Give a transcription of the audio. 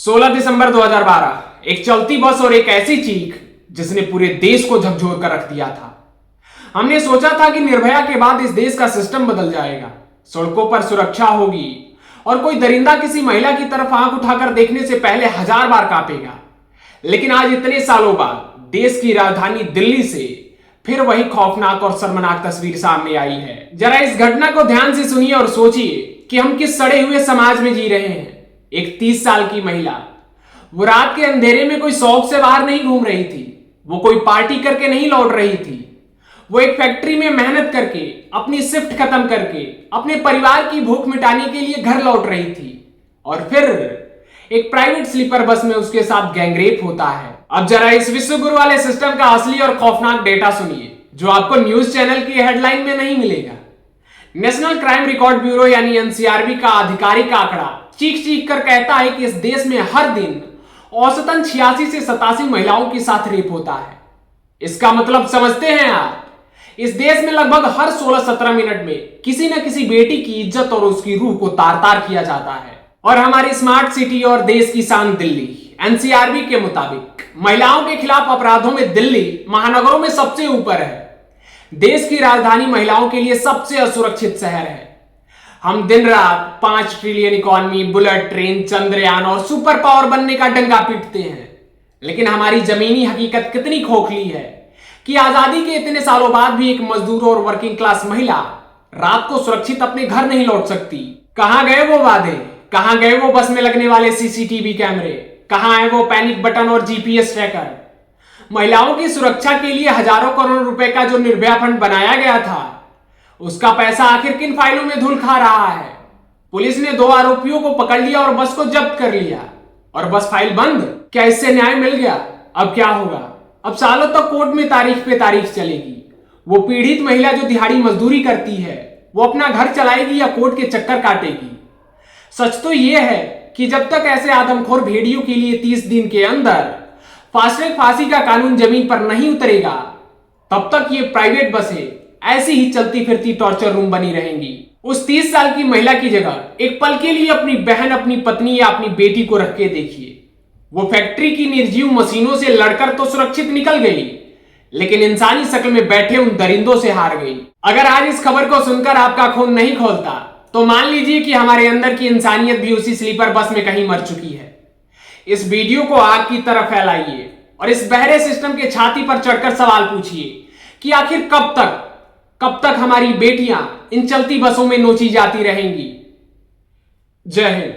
16 दिसंबर 2012 एक चलती बस और एक ऐसी चीख जिसने पूरे देश को झकझोर कर रख दिया था। हमने सोचा था कि निर्भया के बाद इस देश का सिस्टम बदल जाएगा, सड़कों पर सुरक्षा होगी और कोई दरिंदा किसी महिला की तरफ आंख उठाकर देखने से पहले 1000 बार कांपेगा। लेकिन आज इतने सालों बाद देश की राजधानी दिल्ली से फिर वही खौफनाक और शर्मनाक तस्वीर सामने आई है। जरा इस घटना को ध्यान से सुनिए और सोचिए कि हम किस सड़े हुए समाज में जी रहे हैं। एक 30 साल की महिला, वो रात के अंधेरे में कोई शौक से बाहर नहीं घूम रही थी, वो कोई पार्टी करके नहीं लौट रही थी, वो एक फैक्ट्री में मेहनत करके अपनी शिफ्ट खत्म करके अपने परिवार की भूख मिटाने के लिए घर लौट रही थी। और फिर एक प्राइवेट स्लीपर बस में उसके साथ गैंगरेप होता है। अब जरा इस विश्वगुरु वाले सिस्टम का असली और खौफनाक डेटा सुनिए, जो आपको न्यूज चैनल की हेडलाइन में नहीं मिलेगा। नेशनल क्राइम रिकॉर्ड ब्यूरो यानी एनसीआरबी का आधिकारिक आंकड़ा चीख चीख कर कहता है कि इस देश में हर दिन औसतन 86 से 87 महिलाओं के साथ रेप होता है। इसका मतलब समझते हैं आप? इस देश में लगभग हर 16-17 मिनट में किसी न किसी बेटी की इज्जत और उसकी रूह को तार तार किया जाता है। और हमारी स्मार्ट सिटी और देश की शान दिल्ली एनसीआरबी के मुताबिक महिलाओं के खिलाफ अपराधों में दिल्ली महानगरों में सबसे ऊपर है। देश की राजधानी महिलाओं के लिए सबसे असुरक्षित शहर है। हम दिन रात 5 trillion economy, bullet train, Chandrayaan और सुपर पावर बनने का डंका पीटते हैं, लेकिन हमारी जमीनी हकीकत कितनी खोखली है कि आजादी के इतने सालों बाद भी एक मजदूर और वर्किंग क्लास महिला रात को सुरक्षित अपने घर नहीं लौट सकती। कहां गए वो वादे? कहां गए वो बस में लगने वाले सीसीटीवी कैमरे? कहां है वो पैनिक बटन और जीपीएस ट्रैकर? महिलाओं की सुरक्षा के लिए हजारों करोड़ रुपए का जो निर्भया फंड बनाया गया था, उसका पैसा आखिर किन फाइलों में धूल खा रहा है? पुलिस ने 2 आरोपियों को पकड़ लिया और बस को जब्त कर लिया और बस फाइल बंद। क्या इससे न्याय मिल गया? अब क्या होगा? अब सालों तक कोर्ट में तारीख पे तारीख चलेगी। वो पीड़ित महिला जो दिहाड़ी मजदूरी करती है, वो अपना घर चलाएगी या कोर्ट के चक्कर काटेगी? सच तो यह है कि जब तक ऐसे आदमखोर भेड़ियों के लिए 30 दिन के अंदर फास्ट ट्रैक फांसी का कानून जमीन पर नहीं उतरेगा, तब तक ये प्राइवेट बसें ऐसी ही चलती फिरती टॉर्चर रूम बनी रहेंगी। उस 30 साल की महिला की जगह एक पल के लिए अपनी बहन, अपनी पत्नी या अपनी बेटी को रख के देखिए। वो फैक्ट्री की निर्जीव मशीनों से लड़कर तो सुरक्षित निकल गई, लेकिन इंसानी शक्ल में बैठे उन दरिंदों से हार गई। अगर आज इस खबर को सुनकर आपका खून नहीं खौलता, तो मान लीजिए कि हमारे अंदर की इंसानियत भी उसी स्लीपर बस में कहीं मर चुकी है। इस वीडियो को आग की तरह फैलाइए और इस बहरे सिस्टम के छाती पर चढ़कर सवाल पूछिए कि आखिर कब तक हमारी बेटियां इन चलती बसों में नोची जाती रहेंगी। जय हिंद।